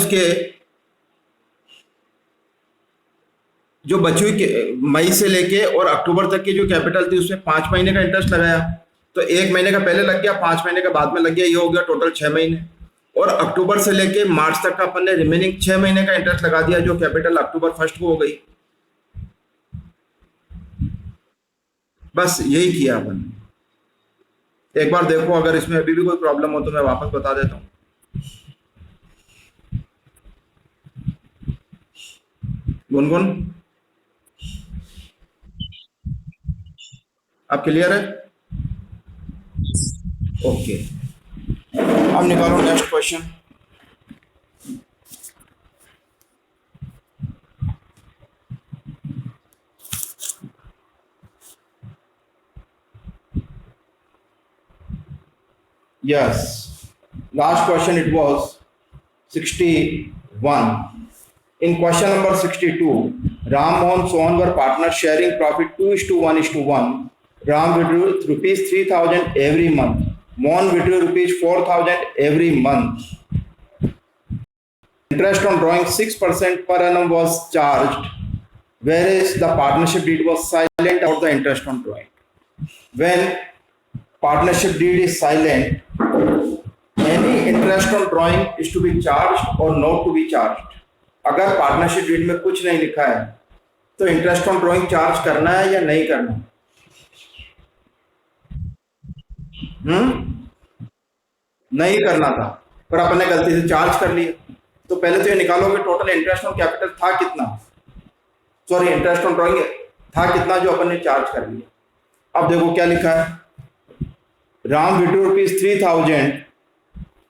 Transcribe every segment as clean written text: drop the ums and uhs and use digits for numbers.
उसके जो बची हुई मई से लेके और अक्टूबर तक की जो कैपिटल थी उसमें 5 महीने का इंटरेस्ट लगाया, तो 1 महीने का पहले लग गया, 5 महीने का बाद में लग गया, ये हो गया टोटल 6 महीने। और अक्टूबर से लेके मार्च तक का अपन ने रिमेनिंग 6 महीने का इंटरेस्ट लगा दिया, जो कैपिटल अक्टूबर 1 को हो गई। बस यही किया अपन ने। एक बार देखो, अगर इसमें अभी भी कोई प्रॉब्लम हो तो मैं वापस बता देता हूँ। गुनगुन, आप क्लियर है? ओके, अब निकालो next question. Yes, last question it was 61. In question number 62, Ram, Mohan, Sohan were partners sharing profit 2:1:1. Ram withdrew rupees 3,000 every month. Mohan withdrew rupees 4,000 every month. Interest on drawing 6% per annum was charged, whereas the partnership deed was silent about the interest on drawing. When partnership deed is silent, any interest on drawing is to be charged or not to be charged. अगर partnership deed में कुछ नहीं लिखा है तो interest on drawing charge करना है या नहीं करना? नहीं करना था, पर अपन ने गलती से चार्ज कर लिया। तो पहले तो ये निकालोगे टोटल इंटरेस्ट ऑन कैपिटल था कितना, सॉरी इंटरेस्ट ऑन ड्राइंग था कितना जो अपन ने चार्ज कर लिया। अब देखो क्या लिखा है, राम विड्रू रुपीज 3,000,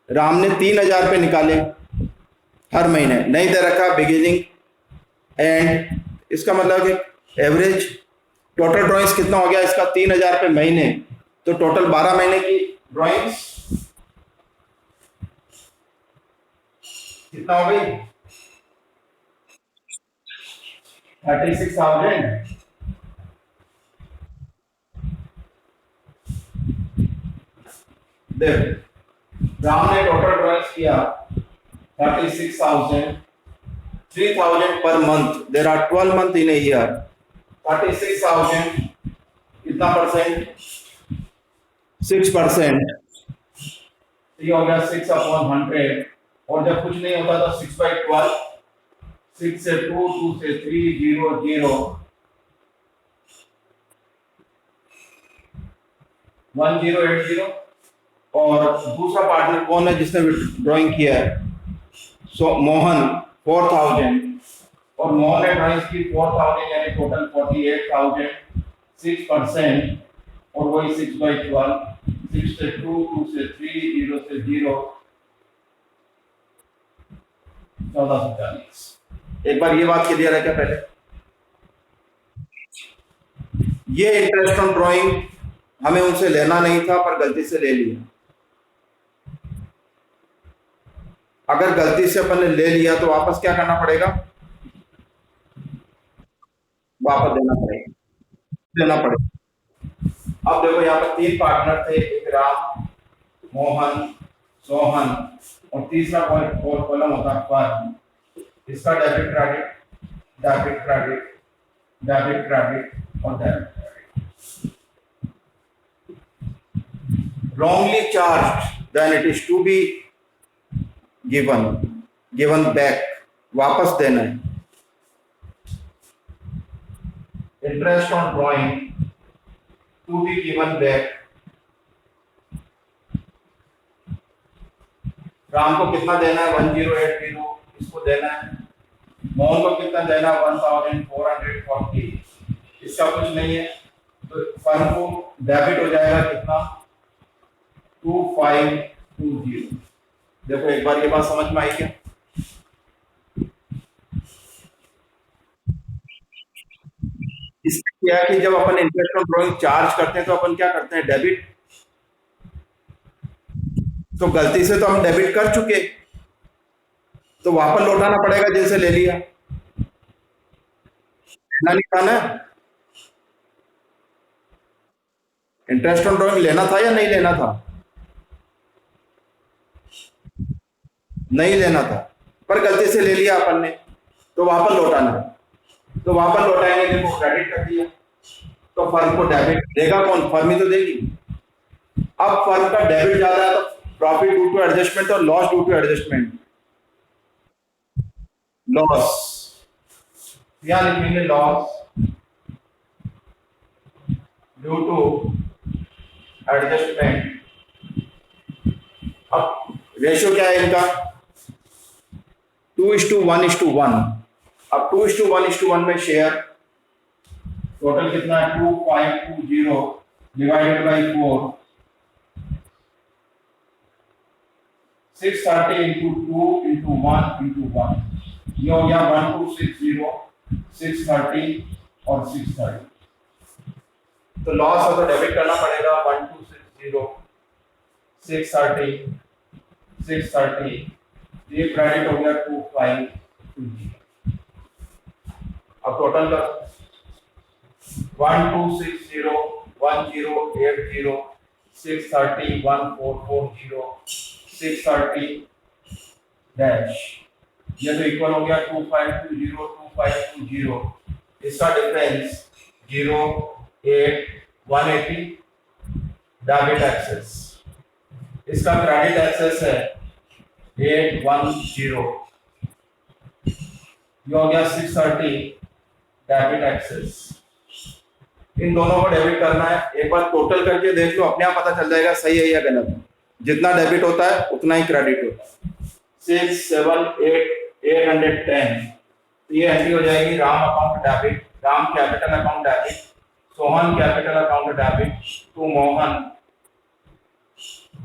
राम ने 3,000 रुपये निकाले हर महीने, नहीं दे रखा बिगिनिंग एंड, इसका मतलब कि एवरेज टोटल ड्राइंग्स कितना हो गया इसका 3,000 रुपये महीने, तो टोटल 12 महीने की ड्राइंग्स कितना हो गई 36,000। देखो राम ने टोटल ड्राइंग्स किया 36,000, 3,000 per month, there are 12 month in a year, 36,000 कितना परसेंट, 6%, ये हो गया 6/100। और जब कुछ नहीं होता तो 6/12, 6 से 2, 2 से 3, 0, 0, 1080। और दूसरा पार्टनर कौन है जिसने ड्राइंग किया है, सो मोहन 4,000, और मोहन ने ड्राइंग की 4,000 यानी टोटल 48,000, 6%, और वही 6/12, 6 से 2, 2 से 3, 0 से 0, 1440। एक बार ये बात क्लियर है क्या? पहले ये इंटरेस्ट ऑन ड्राइंग हमें उनसे लेना नहीं था पर गलती से ले लिया। अगर गलती से अपन ने ले लिया तो वापस क्या करना पड़ेगा, वापस देना पड़ेगा। अब देखो यहाँ पर 3 पार्टनर थे, एक राम, मोहन, सोहन, और तीसरा कॉलम होता पर, इसका debit credit, debit credit, debit credit और debit credit. wrongly charged, then it is to be given back, वापस देना है। Interest on drawing to be given back, Ram को कितना देना है 1080, इसको देना है। मोहन को कितना देना है 1440, इसका कुछ नहीं है, तो फर्म को डेबिट हो जाएगा कितना 2520। देखो एक बार ये बात समझ में आई क्या? इसमें क्या है कि जब अपन इंटरेस्ट ऑन ड्राइंग चार्ज करते हैं तो अपन क्या करते हैं, डेबिट। तो गलती से तो हम डेबिट कर चुके, तो वापस लौटाना पड़ेगा जैसे ले लिया, नहीं था ना। इंटरेस्ट ऑन ड्राइंग लेना था या नहीं लेना था? नहीं लेना था, पर गलती से ले लिया अपन ने, तो वहां पर लौटाना है, तो वहां पर लौटाएंगे, देखो क्रेडिट कर दिया, तो फर्म को डेबिट देगा कौन, फर्म ही तो देगी। अब फर्म का डेबिट ज्यादा है तो प्रॉफिट ड्यू टू एडजस्टमेंट और loss due to adjustment, loss, यहां लिखेंगे लॉस ड्यू टू एडजस्टमेंट। अब रेशियो क्या है इनका, 2:1:1। अब 2:1:1 में शेयर टोटल कितना है, 2520 डिवाइडेड बाई 4, 630 इंटू 2 इंटू 1, ये हो गया 1260, 630 और 630। तो लॉस हो तो डेबिट करना पड़ेगा, 1260, 630, 630, ये क्रेडिट हो गया 2520। अब टोटल का 1260, 1080, 630, 1440, 630 डैश, ये तो इक्वल हो गया 2520, 2520, इसका डिफरेंस 0, 8, 180 डेबिट एक्सेस, इसका क्रेडिट एक्सेस है 810, ये हो गया 630 डेबिट एक्सेस। इन दोनों को डेबिट करना है, एक बार टोटल करके देख लो, अपने आप पता चल जाएगा सही है या गलत है। जितना डेबिट होता है उतना ही क्रेडिट होता है। 6, 7, 8, 810, तो ये एंट्री हो जाएगी Ram account debit, Ram capital account debit, Sohan capital account debit to Mohan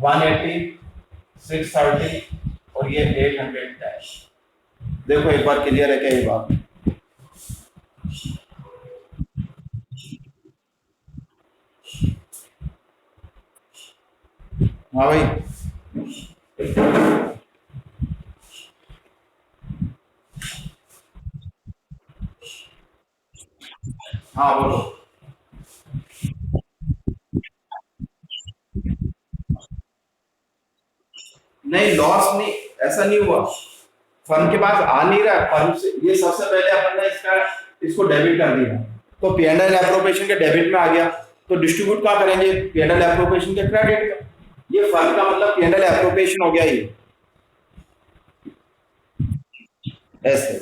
180, 630 और ये 800 डैश। देखो एक बार क्लियर है क्या ये बात? हाँ भाई, हाँ बोलो। नहीं लॉस नहीं, ऐसा नहीं हुआ, फर्म के पास आ नहीं रहा, फर्म से ये सबसे पहले अपन ने इसको डेबिट कर दिया, तो P&L एप्रोप्रिएशन के डेबिट में आ गया, तो डिस्ट्रीब्यूट कहाँ करेंगे, P&L एप्रोप्रिएशन के क्रेडिट का, ये फर्म का मतलब P&L एप्रोप्रिएशन हो गया ये, ऐसे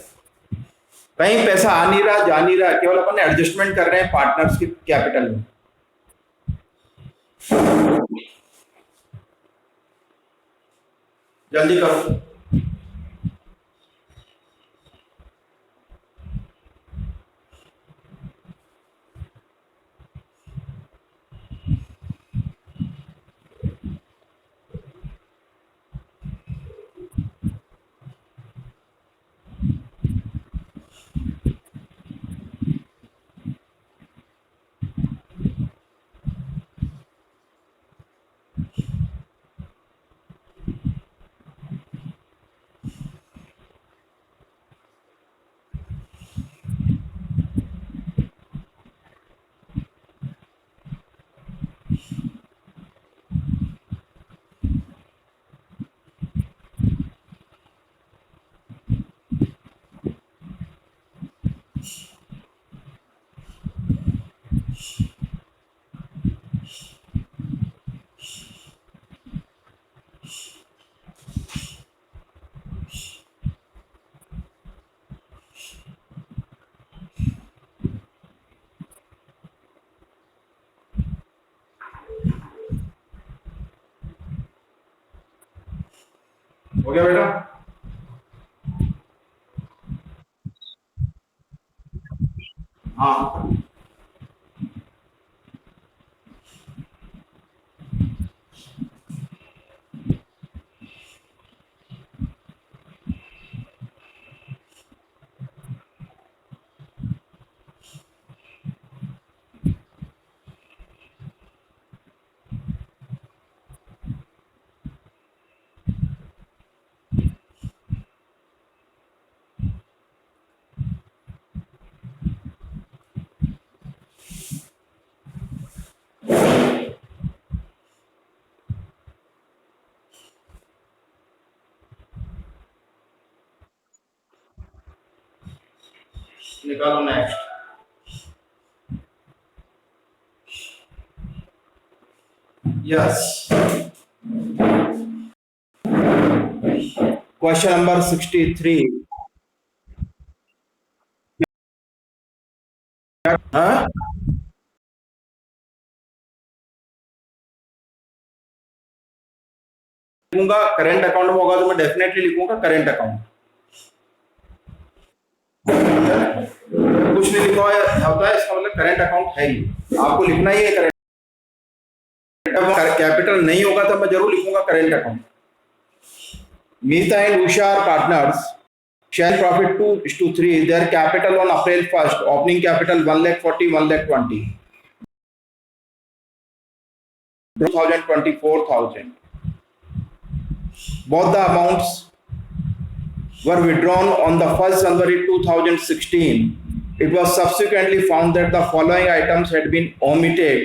कहीं पैसा आ नहीं रहा जा नहीं रहा, केवल अपन एडजस्टमेंट कर रहे हैं पार्टनर्स के कैपिटल में। जल्दी करो। हो गया बेटा? हाँ निकालो नेक्स्ट। Yes, question number 63। हाँ, लिखूंगा करेंट अकाउंट में होगा तो मैं डेफिनेटली लिखूंगा करेंट अकाउंट। कुछ नहीं लिखा होता है इसका मतलब करेंट अकाउंट है ही, आपको लिखना ही है करेंट। कैपिटल नहीं होगा तो मैं जरूर लिखूंगा current account. Meeta and Usha are partners, share profit 2:3, their capital on April 1st, opening capital 1,40,000, 1,20,000, 24,000. Both the amounts were withdrawn on the 1st January 2016. It was subsequently found that the following items had been omitted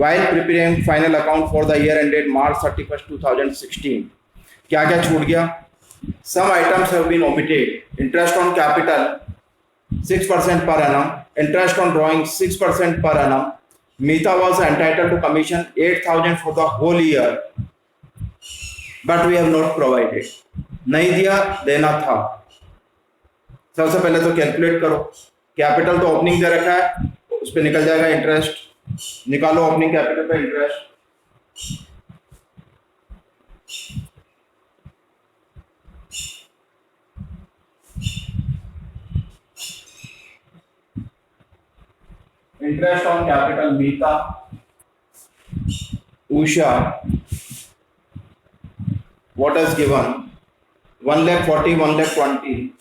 while preparing final account for the year ended March 31st, 2016. क्या क्या छूट गया? Some items have been omitted. Interest on capital 6% per annum. Interest on drawing 6% per annum. Mita was entitled to commission 8,000 for the whole year, but we have not provided. नहीं दिया, देना था। सबसे पहले तो कैलकुलेट करो, कैपिटल तो opening दे रखा है, उस पर निकल जाएगा इंटरेस्ट, निकालो ओपनिंग कैपिटल पे interest. Interest on capital Mita, Usha, what is given? 1,40,000, 1,20,000,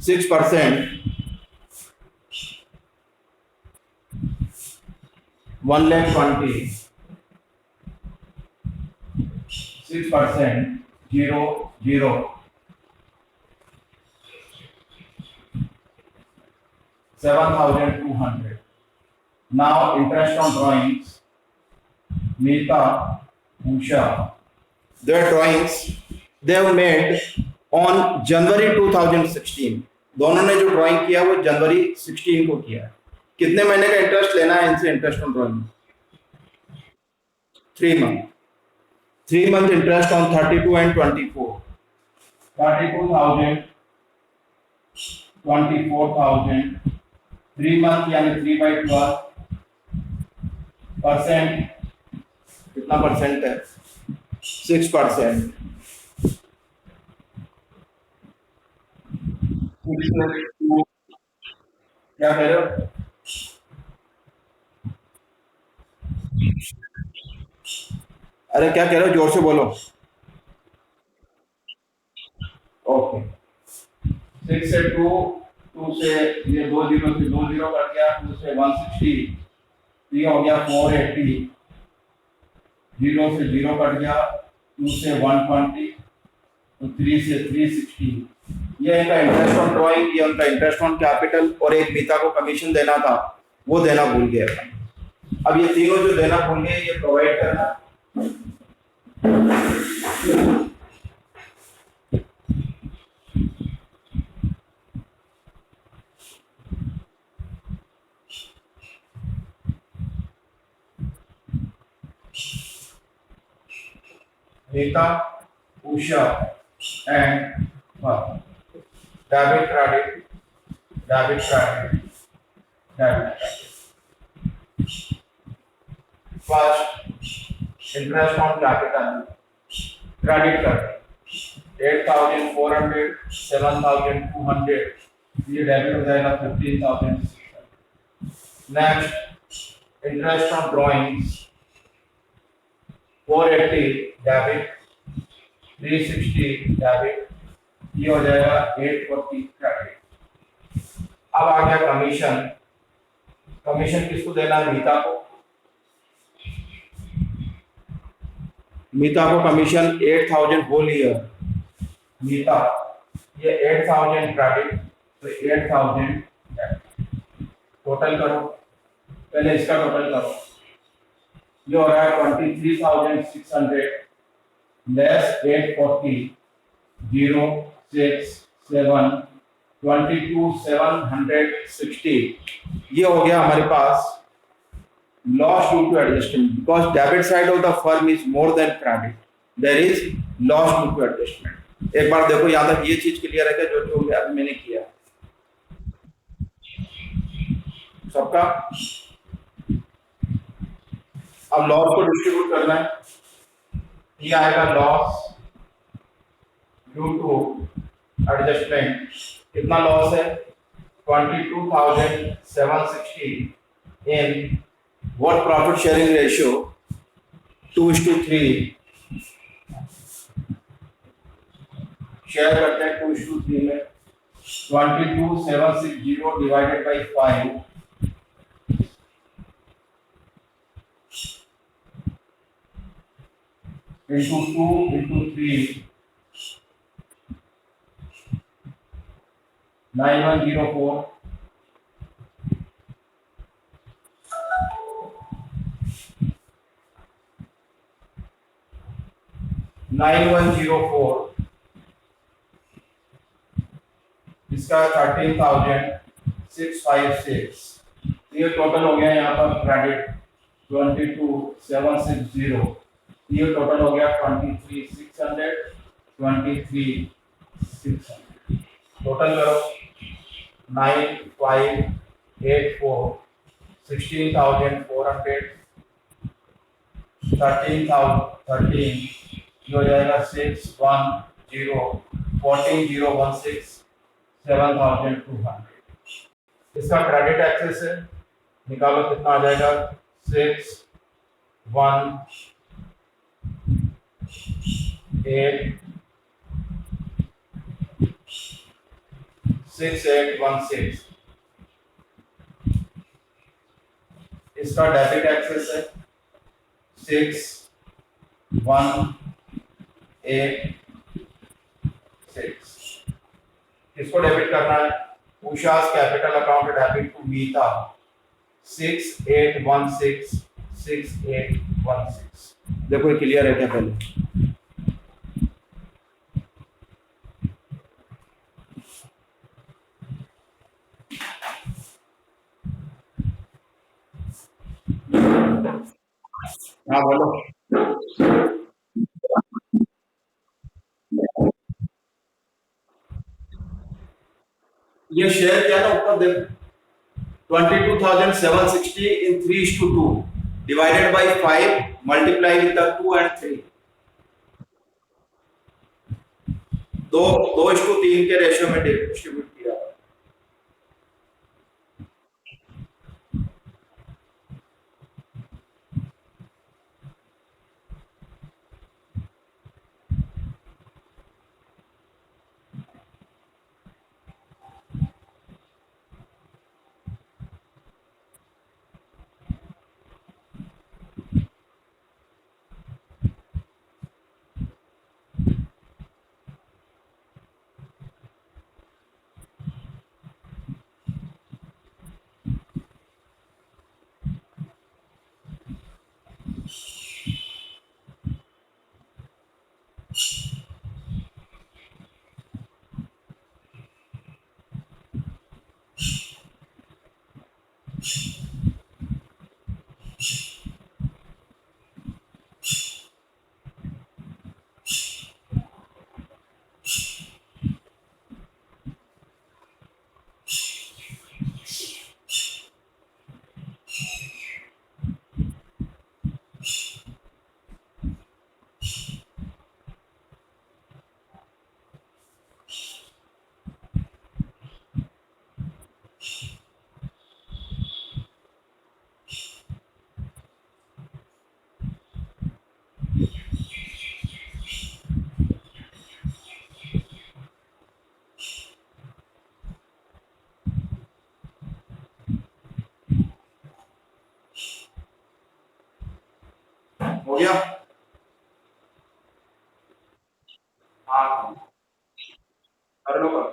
6%, 1,20,000, 6%, 0, 0, 7,200. Now interest on drawings, Mita, Usha, their drawings they have made on January 2016. दोनों ने जो ड्राइंग किया वो जनवरी 16 को किया। कितने महीने का इंटरेस्ट लेना है इनसे? Interest on drawing 3 month. 3 month interest on 32 and 24, 32,000, 24,000, 3 month यानी 3/12%। कितना परसेंट है? 6%। क्या कह रहे हो? अरे क्या कह रहे हो, जोर से बोलो। ओके, 6 से 2, 2 से ये 2 जीरो से 2 जीरो कट गया, 2 से 160, ये हो गया 480, 0 से 0 कट गया, 2 से 120, तो 3 से 360। ये इनका इंटरेस्ट ऑन ड्राइंग, ये उनका इंटरेस्ट ऑन कैपिटल, और एक मीता को कमीशन देना था वो देना भूल गए। अब ये तीनों जो देना भूल गए ये प्रोवाइड करना। Mita, Usha, and debit, credit, debit, credit, debit, credit. First, interest on capital, credit card, 8,400, 7,200, ये डेबिट हो जाएगा 15,000। Next, interest on drawings 480 debit, 360 debit, ये हो जाएगा 840 क्रेडिट। अब आ गया कमीशन। कमीशन किसको देना है? मीता को। मीता को कमीशन 8,000 होल ईयर। मीता ये 8,000 क्रेडिट, तो 8,000 टोटल करो, पहले इसका टोटल करो। ये हो रहा है 23,600 लेस 840, 06722 ये हो गया हमारे पास loss due to adjustment because debit side of the firm is more than credit there is loss due to adjustment. एक बार देखो यहाँ तक ये चीज क्लियर है क्या जो जो अभी मैंने किया सबका। अब लॉस को डिस्ट्रीब्यूट करना है, ये आएगा लॉस ड्यू टू एडजस्टमेंट। कितना लॉस है 22,760 in what profit sharing ratio 2:3 share करते हैं 2:3 में 22,760 डिवाइडेड बाई 5 into 2 into 3 9104 9104 इसका 13,656 ये टोटल हो गया यहाँ पर क्रेडिट 22,760 ये टोटल हो गया 23,600 23,600 टोटल करो 9,584 16,400 13,013 ये हो जाएगा 610 14,016 7,200 इसका क्रेडिट एक्सेस है निकालो कितना आ जाएगा 6,1,8,6,816 इसका डेबिट एक्सेस है 6,1,8,6 किसको डेबिट करना है उषा's कैपिटल अकाउंट डेबिट टू मीता 6,816 देखो ये क्लियर है क्या पहले हाँ बोलो ये शेयर किया ना ऊपर देखो 22,760 in 3:2 divided by 5 multiply with the 2 and 3 2:3 के रेशियो में डिस्ट्रीब्यूट किया। हो गया हाँ कर लो कर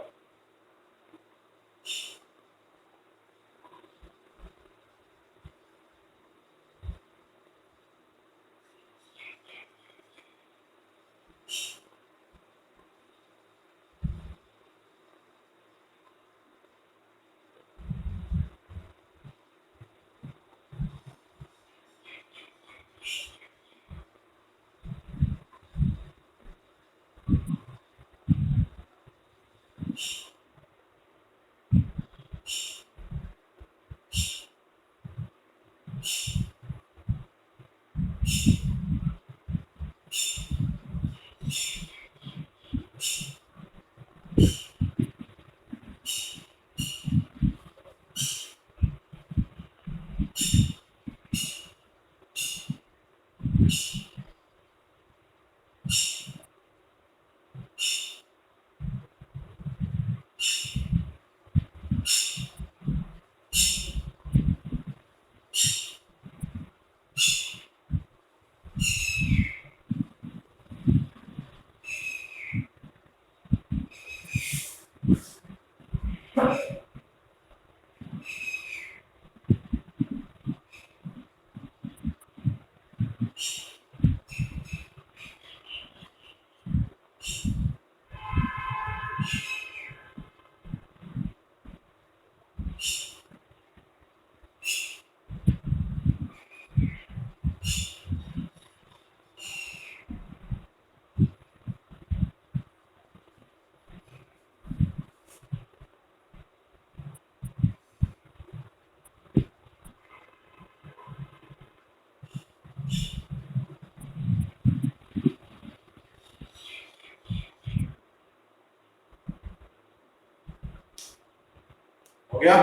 हो गया?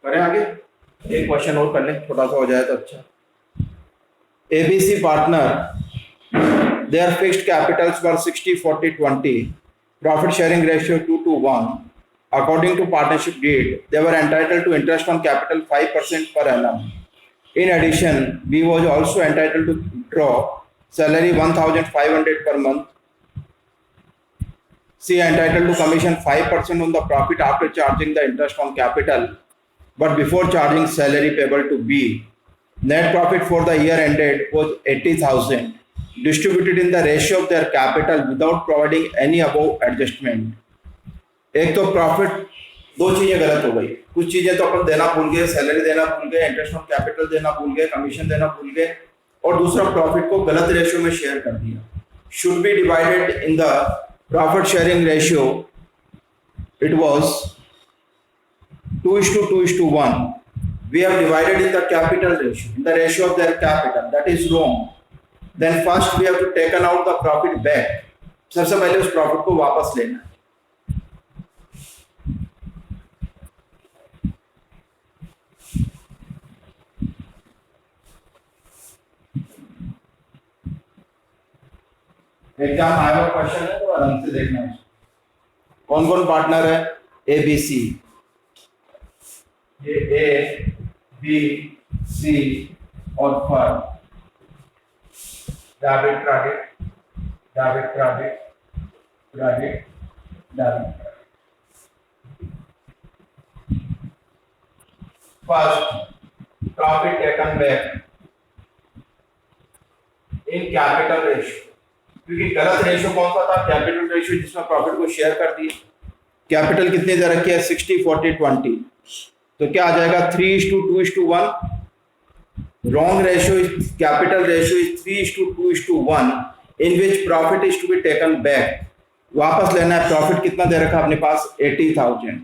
करें आगे? एक क्वेश्चन और कर लें, छोटा सा हो जाए तो अच्छा। ABC partner, their fixed capitals were 60-40-20, profit sharing ratio 2:1. According to partnership deed, they were entitled to interest on capital 5% per annum. In addition, B was also entitled to draw salary 1,500 per month. C entitled to commission 5% on the profit after charging the interest on capital, but before charging salary payable to B. Net profit for the year ended was 80,000, distributed in the ratio of their capital without providing any above adjustment. एक तो profit, दो चीजें गलत हो गई। कुछ चीजें तो अपन देना भूल गए, सैलरी देना भूल गए, इंटरेस्ट ऑन कैपिटल देना भूल गए, कमीशन देना भूल गए, और दूसरा प्रॉफिट को गलत रेशियो में शेयर कर दिया। Should be divided in the profit sharing ratio, it was 2:2:1. We have divided in the capital ratio, in the ratio of their capital. That is wrong. Then first we have to taken out the profit back. सबसे पहले उस profit को वापस लेना। Exam आया हुआ question है तो आराम से देखना है। कौन कौन पार्टनर है? ABC, ये A, B, C और firm, debit credit, debit credit, credit debit. First, profit taken back in capital ratio, क्योंकि गलत रेशियो कौन सा था? कैपिटल रेशियो, जिसमें प्रॉफिट को शेयर कर दिए। कैपिटल कितनी दे रखी है? 60-40-20, तो क्या आ जाएगा? 3:2:1। Wrong ratio is, capital ratio is 3:2:1, in which profit is to be taken back. वापस लेना है। प्रॉफिट कितना दे रखा अपने पास? 80,000।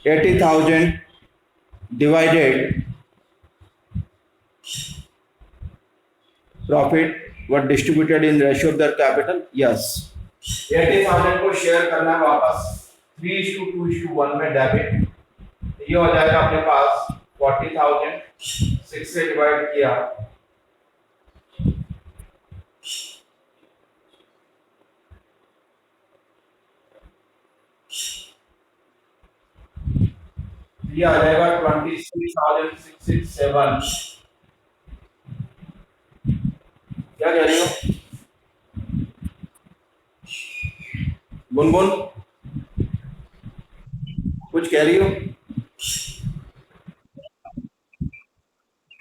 80,000 divided profit were distributed in ratio of their capital. Yes, 80,000 को शेयर करना है वापस 3:2:1 में डेबिट। ये हो जाएगा अपने पास 40,000, 6 से डिवाइड किया, ये आ जाएगा 26,667। क्या कह रही हो गुनगुन? कुछ कह रही हो?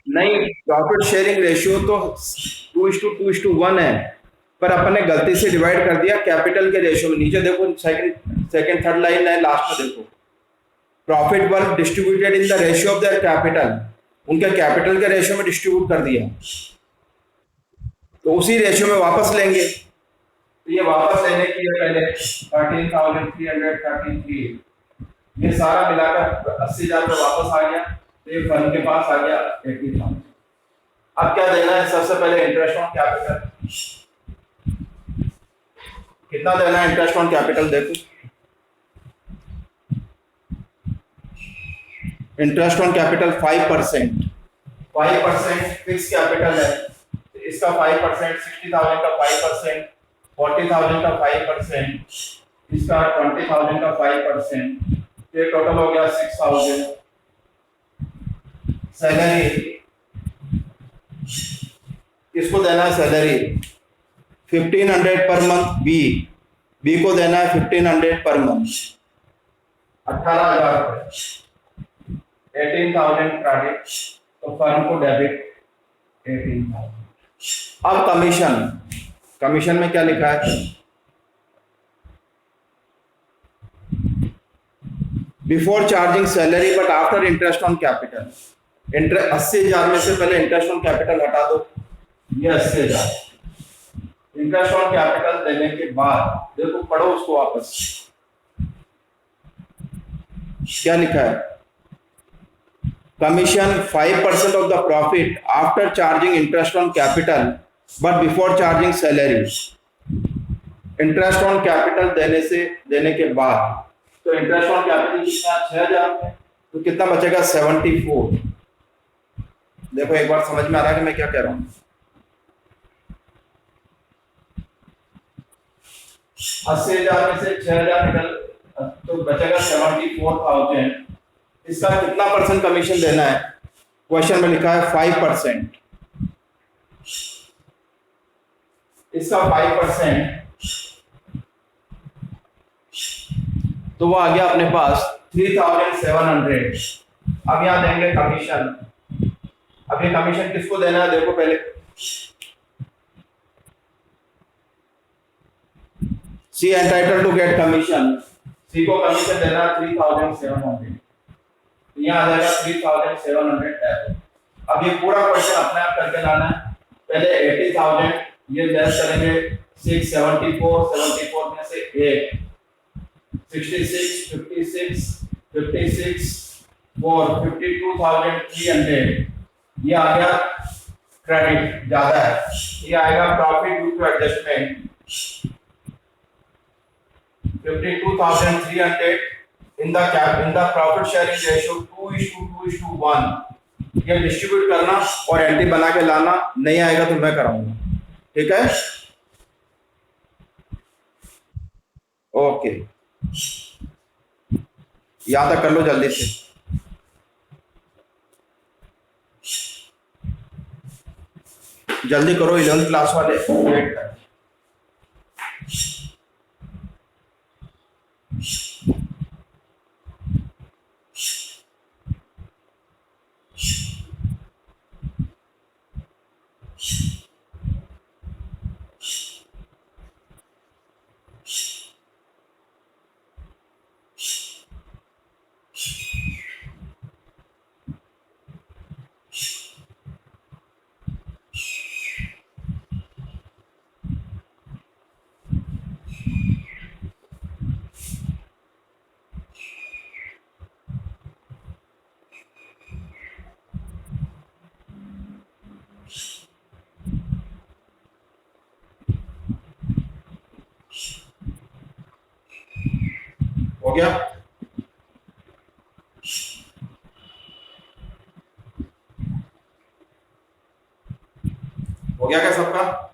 नहीं, प्रॉफिट शेयरिंग रेशियो तो 2:2:1 है, पर अपन ने गलती से डिवाइड कर दिया कैपिटल के रेशियो में। नीचे देखो, सेकंड थर्ड लाइन है, लास्ट में देखो, profit were distributed in the ratio of their capital, उनके कैपिटल के रेशियो में डिस्ट्रीब्यूट कर दिया, तो उसी रेशियो में वापस लेंगे। तो ये वापस लेने के लिए पहले 13,333, ये सारा मिलाकर 80,000 वापस आ गया, तो ये फर्म के पास आ गया 80,000। अब क्या देना है? सबसे पहले इंटरेस्ट ऑन कैपिटल। कितना देना है इंटरेस्ट ऑन कैपिटल? देखो, interest on capital 5%। 5% fix capital है, तो इसका 5%, 60,000 का 5%, 40,000 का 5%, इसका 20,000 का 5%, ये टोटल हो गया 6,000। सैलरी किसको देना है सैलरी 1500 पर मंथ, बी को देना है 1500 पर मंथ, 18,000 रुपए, 18,000 क्रेडिट, तो फर्म को डेबिट 18,000। अब कमीशन में क्या लिखा है, before charging salary but after interest on capital. 80,000 में से पहले इंटरेस्ट ऑन कैपिटल हटा दो, ये 80,000। इंटरेस्ट ऑन कैपिटल देने के बाद देखो, पढ़ो उसको वापस, क्या लिखा है, commission 5% of the profit after charging interest on capital but before charging salary. Interest on capital देने के बाद, तो इंटरेस्ट ऑन कैपिटल कितना 6,000 है, तो कितना बचेगा 74। देखो एक बार समझ में आ रहा है कि मैं क्या कह रहा हूं, 80,000 में से 6,000 निकल, तो बचेगा 74,000। इसका कितना परसेंट कमीशन देना है, क्वेश्चन में लिखा है 5%। इसका 5%, तो वो आ गया अपने पास 3,700। अब यहां देंगे कमीशन। अब ये कमीशन किसको देना है, देखो पहले, सी एंटाइटल टू गेट कमीशन, सी को कमीशन देना 3,700, यहाँ आ जाएगा 3,700। अब ये पूरा क्वेश्चन अपने आप करके लाना है। पहले 80,000 ये लेस करेंगे, 674 में से 1, 66, 56, 56, 4, 52,300, ये आ गया क्रेडिट, ज्यादा है, ये आएगा profit due to adjustment 52,300 in the profit sharing ratio 2:2:1। ये डिस्ट्रीब्यूट करना और एंट्री बना के लाना, नहीं आएगा तो मैं कराऊंगा, ठीक है, ओके, यहां तक कर लो जल्दी से। जल्दी करो 11th क्लास वाले, वेट कर। हो गया, हो गया क्या सबका?